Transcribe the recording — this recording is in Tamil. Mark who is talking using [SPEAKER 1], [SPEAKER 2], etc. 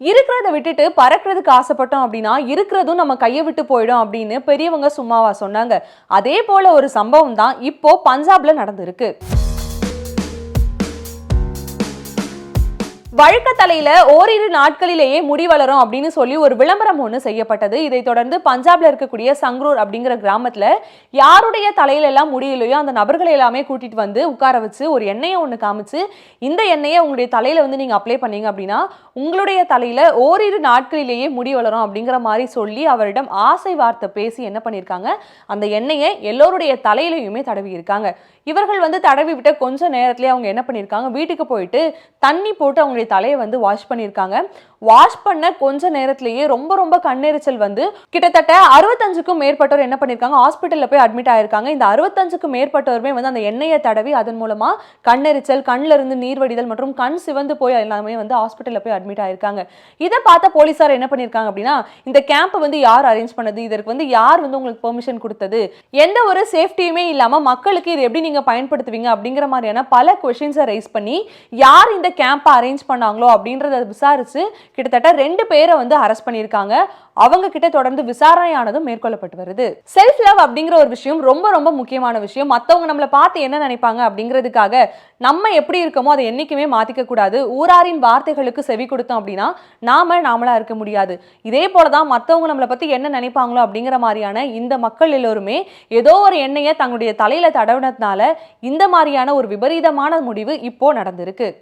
[SPEAKER 1] இருக்கிறத விட்டுட்டு பறக்கிறதுக்கு ஆசைப்பட்டோம் அப்படின்னா இருக்கிறதும் நம்ம கையை விட்டு போயிடும் அப்படின்னு பெரியவங்க சும்மாவா சொன்னாங்க. அதே போல ஒரு சம்பவம் தான் இப்போ பஞ்சாப்ல நடந்திருக்கு. வழுக்க தலையில ஓரிரு நாட்களிலேயே முடி வளரும் அப்படின்னு சொல்லி ஒரு விளம்பரம் ஒன்று செய்யப்பட்டது. இதை தொடர்ந்து பஞ்சாப்ல இருக்கக்கூடிய சங்ரூர் அப்படிங்கிற கிராமத்துல யாருடைய தலையில எல்லாம் முடியலையோ அந்த நபர்களை எல்லாமே கூட்டிட்டு வந்து உட்கார வச்சு ஒரு எண்ணெயை ஒன்று காமிச்சு, இந்த எண்ணெயை உங்களுடைய தலையில வந்து நீங்க அப்ளை பண்ணீங்க அப்படின்னா உங்களுடைய தலையில ஓரிரு நாட்களிலேயே முடி வளரும் அப்படிங்கிற மாதிரி சொல்லி அவரிடம் ஆசை வார்த்தை பேசி என்ன பண்ணியிருக்காங்க, அந்த எண்ணெயை எல்லோருடைய தலையிலையுமே தடவி இருக்காங்க. இவர்கள் வந்து தடவி விட்ட கொஞ்ச நேரத்திலேயே அவங்க என்ன பண்ணியிருக்காங்க, வீட்டுக்கு போயிட்டு தண்ணி போட்டு அவங்களுடைய தலையை வந்து வாஷ் பண்ணியிருக்காங்க. வாஷ் பண்ண கொஞ்ச நேரத்திலேயே ரொம்ப ரொம்ப கண்ணெரிச்சல் வந்து கிட்டத்தட்ட 65க்கும் மேற்பட்டோர் என்ன பண்ணிருக்காங்க, ஹாஸ்பிட்டல்ல போய் அட்மிட் ஆயிருக்காங்க. இந்த 65க்கும் மேற்பட்டோருமே வந்து அந்த எண்ணெயை தடவி அதன் மூலமா கண்ணெரிச்சல், கண்ணில இருந்து நீர்வடிதல் மற்றும் கண் சிவந்து போய் எல்லாமே வந்து ஹாஸ்பிட்டல்ல போய் அட்மிட் ஆயிருக்காங்க. இதை பார்த்த போலீசார் என்ன பண்ணிருக்காங்க அப்படின்னா, இந்த கேம்ப் வந்து யார் அரேஞ்ச் பண்ணது, இதற்கு வந்து யார் வந்து உங்களுக்கு பெர்மிஷன் கொடுத்தது, எந்த ஒரு சேஃப்டியுமே இல்லாம மக்களுக்கு இது எப்படி நீங்க பயன்படுத்துவீங்க அப்படிங்கிற மாதிரியான பல கொஸ்டின்ஸை ரைஸ் பண்ணி யார் இந்த கேம்ப் அரேஞ்ச் பண்ணாங்களோ அப்படின்றத விசாரிச்சு கிட்டத்தட்ட 2 பேரை வந்து அரெஸ்ட் பண்ணியிருக்காங்க. அவங்க கிட்ட தொடர்ந்து விசாரணையானதும் மேற்கொள்ளப்பட்டு வருது. செல்ஃப் லவ் அப்படிங்கிற ஒரு விஷயம் ரொம்ப ரொம்ப முக்கியமான விஷயம். மற்றவங்க நம்மளை பார்த்து என்ன நினைப்பாங்க அப்படிங்கிறதுக்காக நம்ம எப்படி இருக்கமோ அதை என்னைக்குமே மாத்திக்க கூடாது. ஊராரின் வார்த்தைகளுக்கு செவி கொடுத்தோம் அப்படின்னா நாமளா இருக்க முடியாது. இதே போலதான் மற்றவங்க நம்மளை பத்தி என்ன நினைப்பாங்களோ அப்படிங்கிற மாதிரியான இந்த மக்கள் எல்லோருமே ஏதோ ஒரு எண்ணெயை தங்களுடைய தலையில தடவினதுனால இந்த மாதிரியான ஒரு விபரீதமான முடிவு இப்போ நடந்திருக்கு.